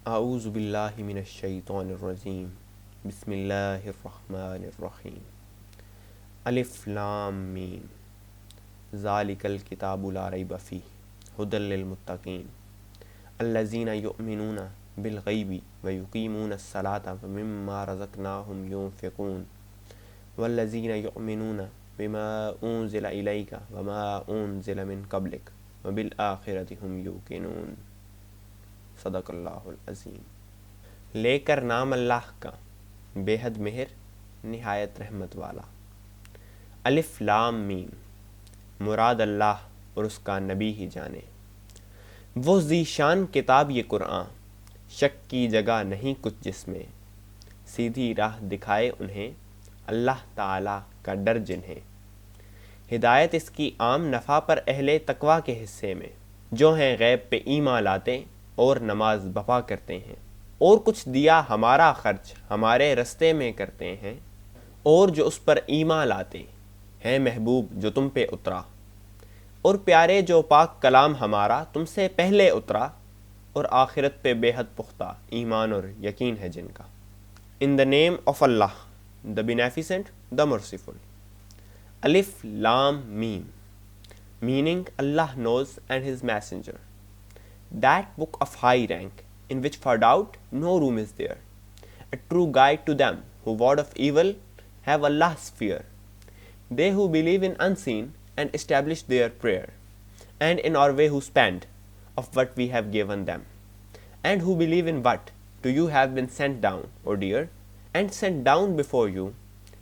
अऊज़ु बिल्लाहि मिनश शैतानिर रजीम बिस्मिल्लाहिर रहमानिर रहीम अलिफ लाम मीम ज़ालिकल किताबु ला रैब फ़ीहि हुदल लिल मुत्तक़ीन अल्लज़ीना युमिनूना बिल ग़ैबि व युक़ीमूनस सलाता व मिम्मा रज़क़नाहुम युनफ़िक़ून वल्लज़ीना युमिनूना बिमा उन्ज़िला इलैका व मा उन्ज़िला मिन क़ब्लिक व बिल आखिरति हुम यूक़िनून। सदक़ल्लाहुल अज़ीम। लेकर नाम अल्लाह का, बेहद मेहर निहायत रहमत वाला। अलिफ लाम मीम, मुराद अल्लाह और उसका नबी ही जाने। वो ज़ीशान किताब ये कुरान, शक की जगह नहीं कुछ जिसमें, सीधी राह दिखाए उन्हें अल्लाह ताला का डर जिन्हें। हिदायत इसकी आम नफ़ा पर अहले तकवा के हिस्से में, जो हैं गैब पे ईमान लाते और नमाज बपा करते हैं, और कुछ दिया हमारा खर्च हमारे रस्ते में करते हैं, और जो उस पर ईमान लाते हैं महबूब जो तुम पे उतरा, और प्यारे जो पाक कलाम हमारा तुमसे पहले उतरा, और आखिरत पे बेहद पुख्ता ईमान और यकीन है जिनका। In the name of Allah, the beneficent, the merciful. अलिफ लाम मीम, meaning Allah knows and his messenger, that book of high rank, in which for doubt no room is there, a true guide to them who ward of evil have Allah's fear, they who believe in unseen and establish their prayer, and in our way who spend of what we have given them, and who believe in what to you have been sent down, O dear, and sent down before you,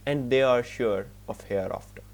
and they are sure of hereafter.